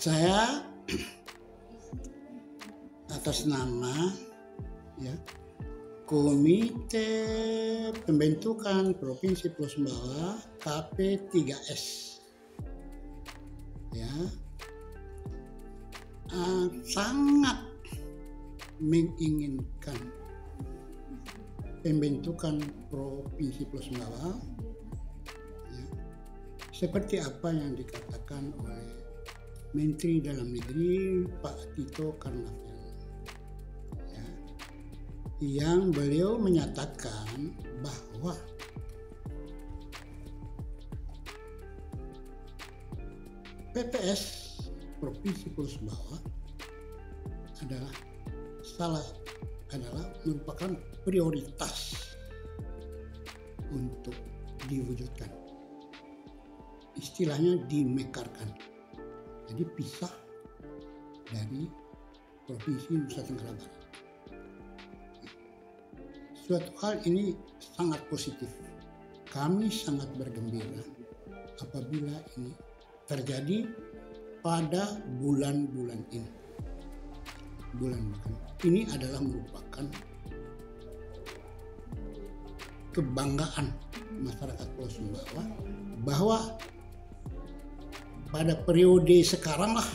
Saya atas nama Komite Pembentukan Provinsi Pulau Sumbawa KP3S sangat menginginkan pembentukan Provinsi Pulau Sumbawa seperti apa yang dikatakan oleh Menteri Dalam Negeri Pak Tito Karnavian, yang beliau menyatakan bahwa PPS Provinsi Pulau Sumbawa adalah merupakan prioritas untuk diwujudkan. Istilahnya dimekarkan. Jadi pisah dari Provinsi Nusa Tenggara Barat. Suatu hal ini sangat positif. Kami sangat bergembira apabila ini terjadi pada bulan-bulan ini. Bulan-bulan ini adalah merupakan kebanggaan masyarakat Pulau Sumbawa bahwa pada periode sekarang lah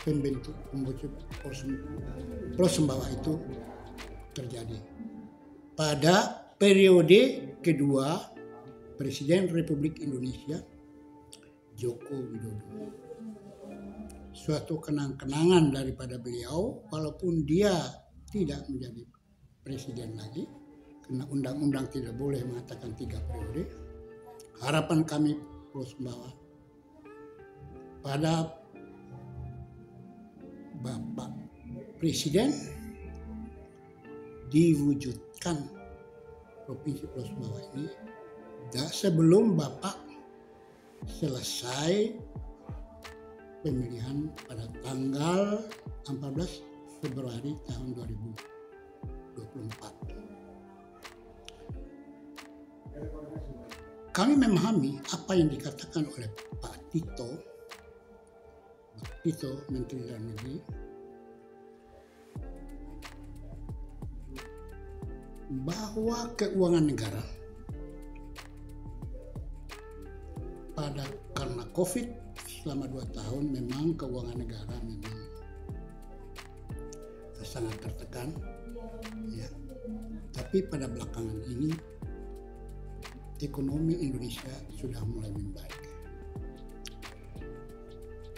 pembentuk Pulau Sumbawa itu terjadi. Pada periode kedua Presiden Republik Indonesia Joko Widodo. Suatu kenang-kenangan daripada beliau, walaupun dia tidak menjadi presiden lagi, karena undang-undang tidak boleh mengatakan 3 periode. Harapan kami Pulau Sumbawa pada Bapak Presiden diwujudkan Provinsi Pulau Sumbawa ini sebelum Bapak selesai pemilihan pada tanggal 14 Februari tahun 2024. Kami memahami apa yang dikatakan oleh Pak Tito, Menteri Dalam Negeri, bahwa keuangan negara karena COVID selama 2 tahun memang keuangan negara memang sangat tertekan, tapi pada belakangan ini ekonomi Indonesia sudah mulai membaik.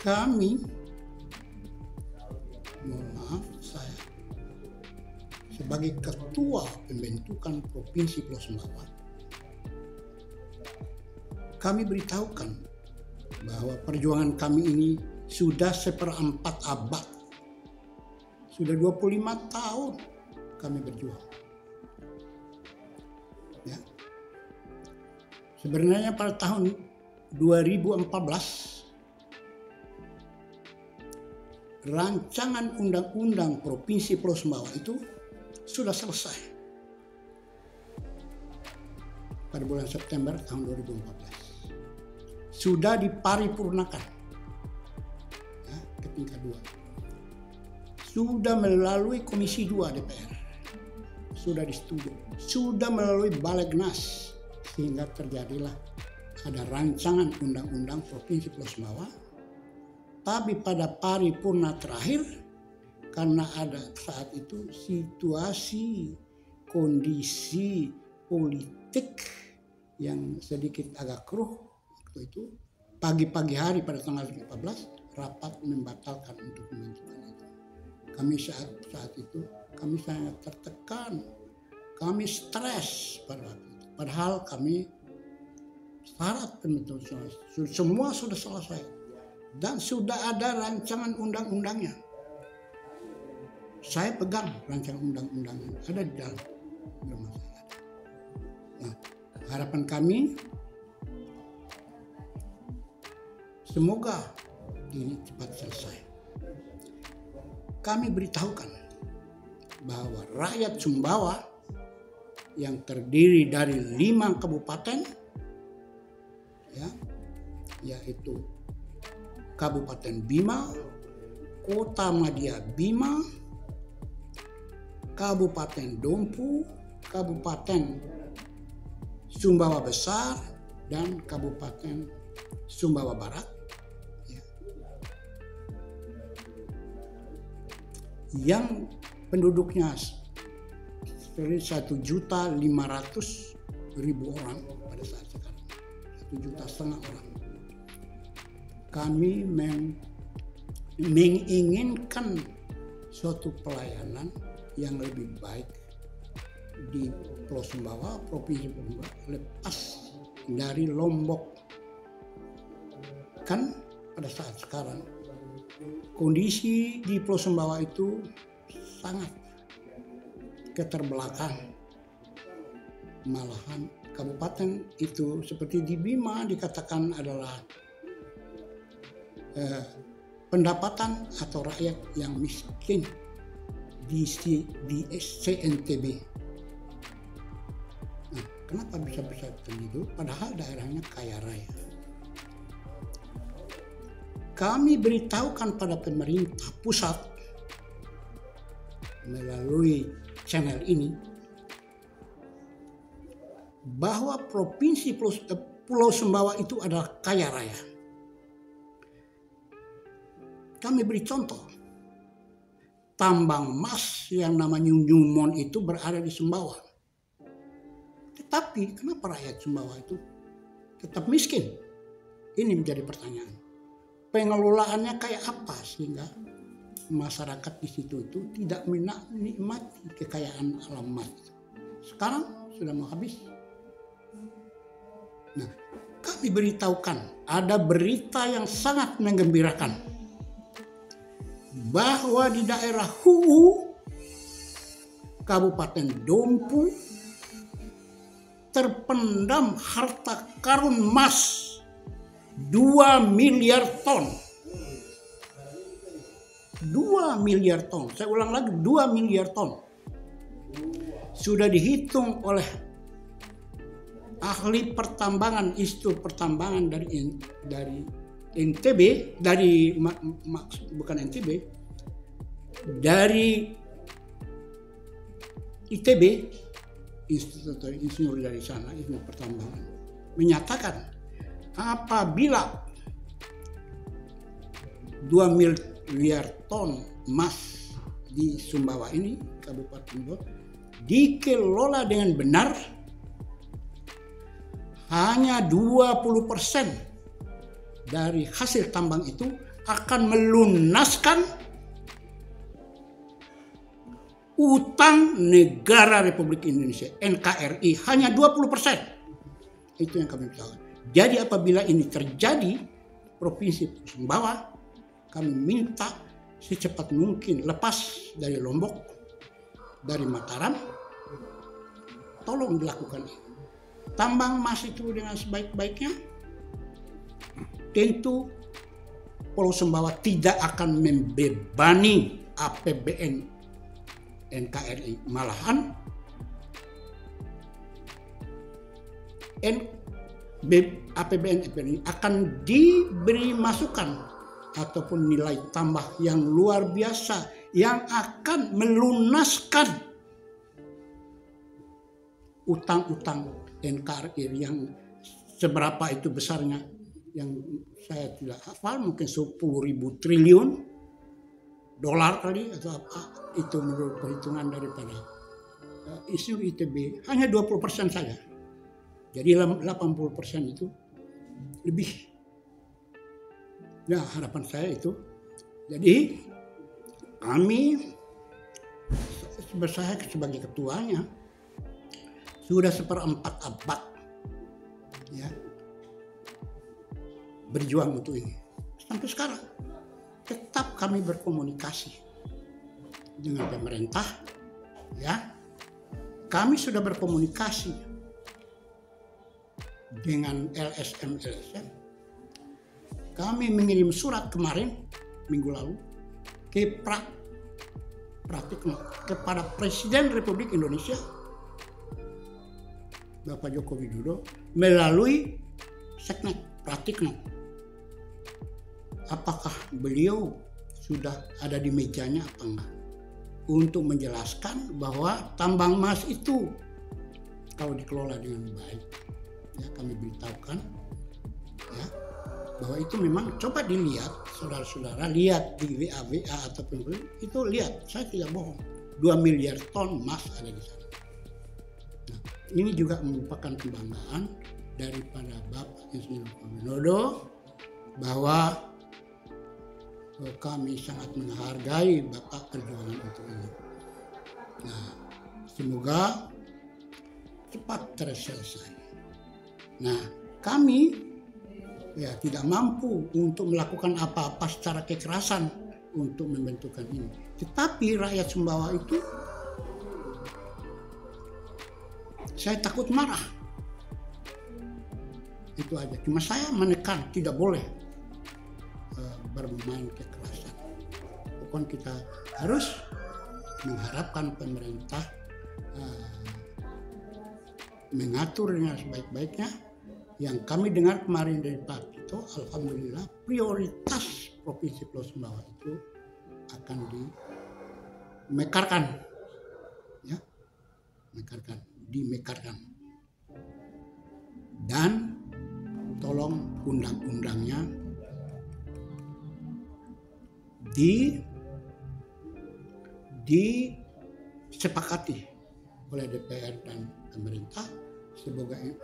Kami, mohon maaf, saya sebagai Ketua Pembentukan Provinsi Pulau Sumbawa, kami beritahukan bahwa perjuangan kami ini sudah 1/4 abad. Sudah 25 tahun kami berjuang. Sebenarnya pada tahun 2014 rancangan undang-undang Provinsi Pulau Sumbawa itu sudah selesai pada bulan September tahun 2014. Sudah diparipurnakan ke tingkat 2. Sudah melalui Komisi 2 DPR. Sudah disetujui. Sudah melalui Balegnas. Sehingga terjadilah ada rancangan undang-undang Provinsi Pulau Sumbawa. Tapi pada paripurna terakhir, karena ada saat itu situasi, kondisi politik yang sedikit agak keruh waktu itu, pagi-pagi hari pada tanggal 14 rapat membatalkan untuk menentukan itu. Kami saat itu kami sangat tertekan, kami stres pada waktu itu. Padahal kami syarat pembentukan semua sudah selesai dan sudah ada rancangan undang-undangnya. Saya pegang rancangan undang-undangnya, ada di dalam rumah saya. Nah, harapan kami semoga ini cepat selesai. Kami beritahukan bahwa rakyat Sumbawa yang terdiri dari 5 kabupaten, ya, yaitu Kabupaten Bima, Kota Madya Bima, Kabupaten Dompu, Kabupaten Sumbawa Besar, dan Kabupaten Sumbawa Barat, ya, yang penduduknya 1.500.000 orang pada saat sekarang, 1,5 juta orang. Kami menginginkan suatu pelayanan yang lebih baik di Pulau Sumbawa, Provinsi Sumbawa, lepas dari Lombok. Kan pada saat sekarang kondisi di Pulau Sumbawa itu sangat keterbelakang. Malahan kabupaten itu seperti di Bima dikatakan adalah pendapatan atau rakyat yang miskin di CNTB. Nah, kenapa bisa begitu? Padahal daerahnya kaya raya. Kami beritahukan pada pemerintah pusat melalui channel ini bahwa provinsi Pulau Sumbawa itu adalah kaya raya. Kami beri contoh, tambang emas yang namanya Newmont itu berada di Sumbawa. Tetapi kenapa rakyat Sumbawa itu tetap miskin? Ini menjadi pertanyaan. Pengelolaannya kayak apa sehingga masyarakat di situ itu tidak menikmati kekayaan alam emas? Sekarang sudah mau habis. Nah, kami beritahukan ada berita yang sangat menggembirakan bahwa di daerah Huu, Kabupaten Dompu, terpendam harta karun emas 2 miliar ton. 2 miliar ton. Saya ulang lagi, 2 miliar ton. Sudah dihitung oleh ahli pertambangan, Institut Pertambangan dari NTB, bukan NTB, dari ITB, Institut Insinyur dari sana, Institut Pertambangan, menyatakan apabila 2 miliar ton emas di Sumbawa ini, Kabupaten Bogor, dikelola dengan benar, hanya 20% dari hasil tambang itu akan melunaskan utang negara Republik Indonesia, NKRI, hanya 20%. Itu yang kami bilang. Jadi apabila ini terjadi, Provinsi Sumbawa, kami minta secepat mungkin lepas dari Lombok, dari Mataram, tolong dilakukan. Tambang emas itu dengan sebaik-baiknya, tentu Pulau Sumbawa tidak akan membebani APBN NKRI. Malahan APBN NKRI akan diberi masukan ataupun nilai tambah yang luar biasa yang akan melunaskan utang-utang NKRI yang seberapa itu besarnya, yang saya tidak hafal, mungkin 10.000 triliun dolar kali atau apa, itu menurut perhitungan daripada isu ITB, hanya 20% saja. Jadi 80% itu lebih. Nah, harapan saya itu, jadi kami, saya sebagai ketuanya, sudah 1/4 abad ya berjuang untuk ini. Sampai sekarang tetap kami berkomunikasi dengan pemerintah ya. Kami sudah berkomunikasi dengan LSM. Kami mengirim surat kemarin minggu lalu ke Pratikno kepada Presiden Republik Indonesia Bapak Joko Widodo melalui Seknek Pratikno. Apakah beliau sudah ada di mejanya apa enggak? Untuk menjelaskan bahwa tambang emas itu kalau dikelola dengan baik, ya kami beritahukan ya bahwa itu memang coba dilihat, saudara-saudara lihat di WA ataupun itu, lihat, saya tidak bohong, 2 miliar ton emas ada di sana. Nah, ini juga merupakan kebanggaan daripada Bapak Insinyur Widodo bahwa kami sangat menghargai Bapak perjuangan untuk ini. Nah, semoga cepat terselesai. Nah, kami ya tidak mampu untuk melakukan apa-apa secara kekerasan untuk membentukkan ini. Tetapi rakyat Sumbawa itu, saya takut marah. Itu aja. Cuma saya menekan tidak boleh bermain kekerasan. Pokoknya kita harus mengharapkan pemerintah mengatur dengan sebaik-baiknya. Yang kami dengar kemarin dari Pak Tito, alhamdulillah prioritas Provinsi Pulau Sumbawa itu akan dimekarkan, ya, dimekarkan. Dan tolong undang-undangnya disepakati oleh DPR dan pemerintah, semoga ini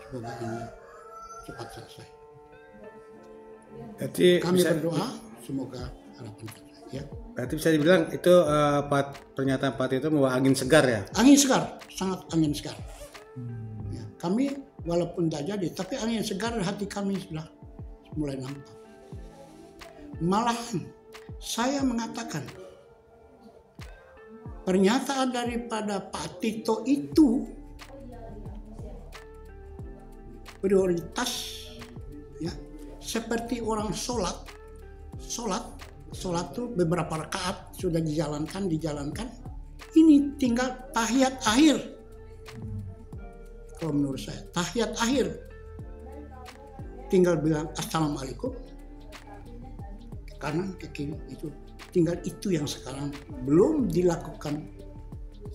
cepat selesai. Berarti kami berdoa semoga harapan kita ya. Berarti bisa dibilang itu pernyataan Pak Tito membawa angin segar ya? Angin segar, sangat angin segar. Ya, kami walaupun tidak jadi, tapi angin segar hati kami sudah mulai nampak. Malahan saya mengatakan pernyataan daripada Pak Tito itu prioritas ya, seperti orang sholat itu beberapa rakaat sudah dijalankan, ini tinggal tahiyat akhir. Kalau menurut saya tahiyat akhir tinggal bilang assalamualaikum ke kanan ke kiri, itu tinggal itu yang sekarang belum dilakukan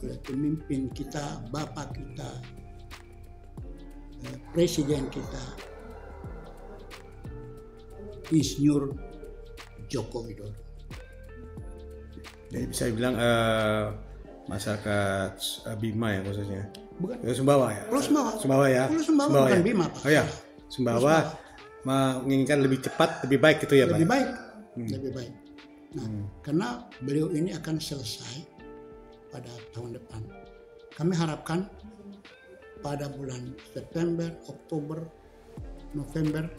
oleh pemimpin kita, Bapak kita, Presiden kita, Insinyur Joko Widodo. Jadi bisa dibilang masyarakat Bima ya khususnya. Bukan. Sumbawa ya. Pulau Sumbawa. Sumbawa ya. Pulau Sumbawa bukan ya? Bima, Pak. Oh ya. Sumbawa menginginkan lebih cepat, lebih baik gitu ya, Pak. Lebih baik. Lebih baik. Nah, karena beliau ini akan selesai pada tahun depan. Kami harapkan pada bulan September, Oktober, November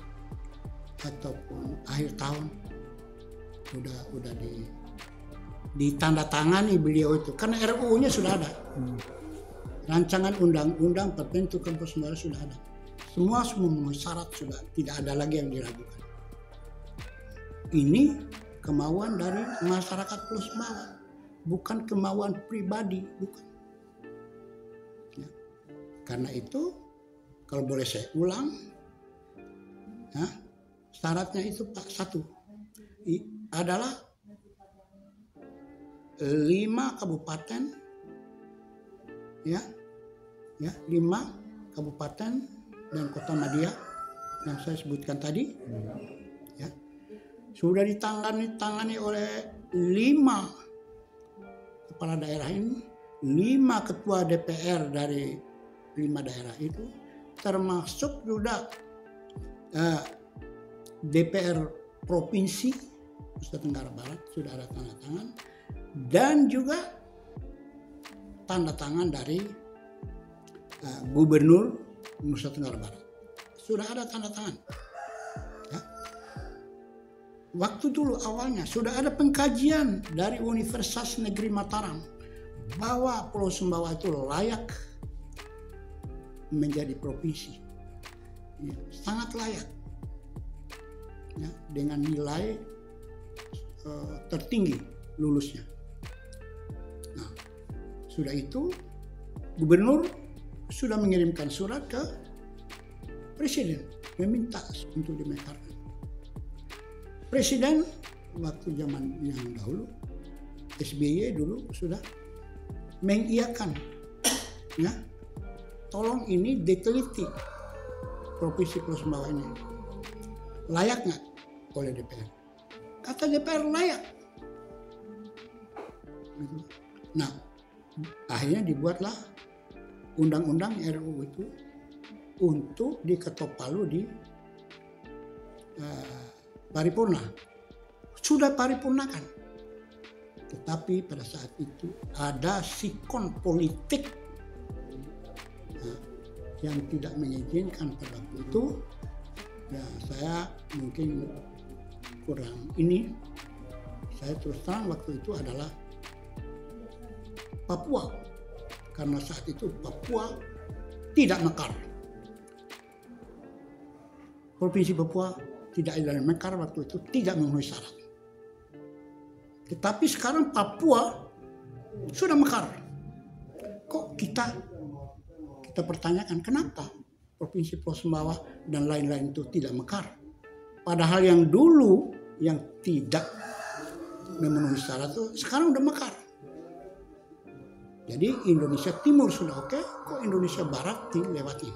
ataupun akhir tahun udah ditandatangani beliau itu, karena RUU-nya sudah ada. Rancangan undang-undang Pertentu Kampus Sumbawa sudah ada. Semua memenuhi syarat, sudah tidak ada lagi yang diragukan. Ini kemauan dari masyarakat Pulau Sumbawa, bukan kemauan pribadi, bukan. Ya. Karena itu, kalau boleh saya ulang, ya, syaratnya itu Pak, satu adalah 5 kabupaten, ya 5 kabupaten dan kota Madia yang saya sebutkan tadi, ya, sudah ditangani oleh 5 kepala daerah ini, 5 ketua DPR dari 5 daerah itu, termasuk juga DPR Provinsi Nusa Tenggara Barat sudah ada tanda tangan, dan juga tanda tangan dari Gubernur Nusa Tenggara Barat. Sudah ada tanda tangan. Ya. Waktu dulu awalnya sudah ada pengkajian dari Universitas Negeri Mataram bahwa Pulau Sumbawa itu layak menjadi provinsi. Ya, sangat layak. Ya, dengan nilai tertinggi lulusnya. Nah, sudah itu gubernur sudah mengirimkan surat ke presiden meminta untuk dimekarkan. Presiden waktu zaman yang dahulu SBY dulu sudah mengiyakan, ya, tolong ini diteliti provinsi Pulau Sumbawa ini layak nggak oleh DPR. Kata DPR layak. Nah, akhirnya dibuatlah undang-undang RUU itu untuk diketok palu di paripurna. Sudah paripurnakan. Tetapi pada saat itu ada sikon politik yang tidak mengizinkan pada waktu itu. Ya, saya mungkin kurang ini. Saya terus terang waktu itu adalah Papua. Karena saat itu Papua tidak mekar. Provinsi Papua tidak ada mekar waktu itu, tidak memenuhi syarat. Tetapi sekarang Papua sudah mekar. Kok kita pertanyakan kenapa Provinsi Pulau Sumbawa dan lain-lain itu tidak mekar? Padahal yang dulu yang tidak memenuhi syarat itu sekarang udah mekar. Jadi Indonesia Timur sudah oke, kok Indonesia Barat dilewati.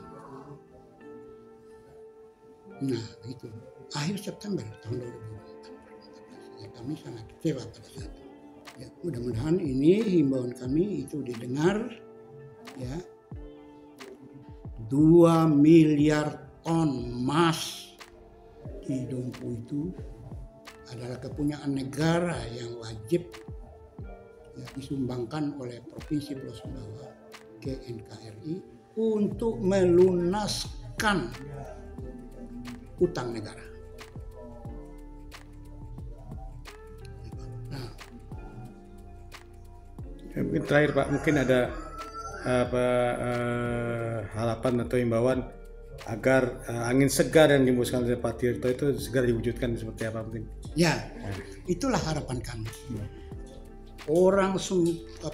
Nah itu akhir September tahun 2024. Ya, kami sangat kecewa pada saat itu. Ya, mudah-mudahan ini himbauan kami itu didengar. Ya, 2 miliar ton emas di Dompu itu adalah kepunyaan negara yang wajib ya, disumbangkan oleh Provinsi Pulau Sumbawa ke NKRI untuk melunaskan utang negara. Nah, mungkin terakhir Pak, mungkin ada harapan atau imbauan agar angin segar yang dihembuskan oleh Pak Tirto itu segera diwujudkan seperti apa mungkin? Ya, itulah harapan kami. Orang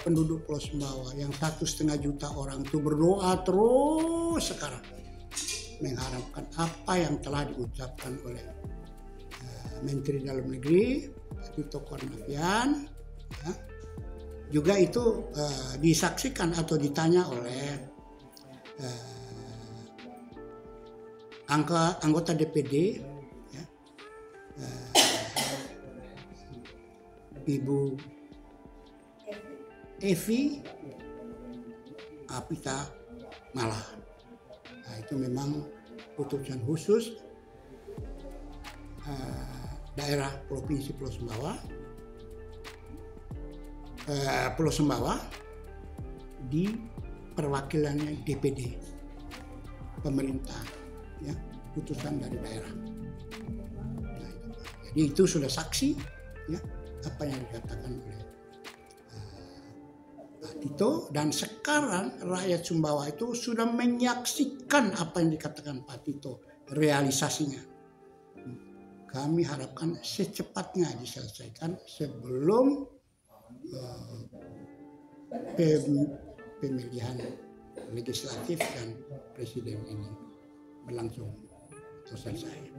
penduduk Pulau Sumbawa yang 1,5 juta orang itu berdoa terus sekarang mengharapkan apa yang telah diucapkan oleh Menteri Dalam Negeri Tito Karnavian, ya. Juga itu disaksikan atau ditanya oleh anggota DPD, ya, Ibu Evi Apita Mala. Nah, itu memang putusan khusus daerah Provinsi Pulau Sumbawa di perwakilannya DPD pemerintah, ya, putusan dari daerah. Nah, jadi itu sudah saksi, ya, apa yang dikatakan oleh Pak Tito, dan sekarang rakyat Sumbawa itu sudah menyaksikan apa yang dikatakan Pak Tito realisasinya. Kami harapkan secepatnya diselesaikan sebelum pemilihan legislatif dan presiden ini berlangsung atau selesai.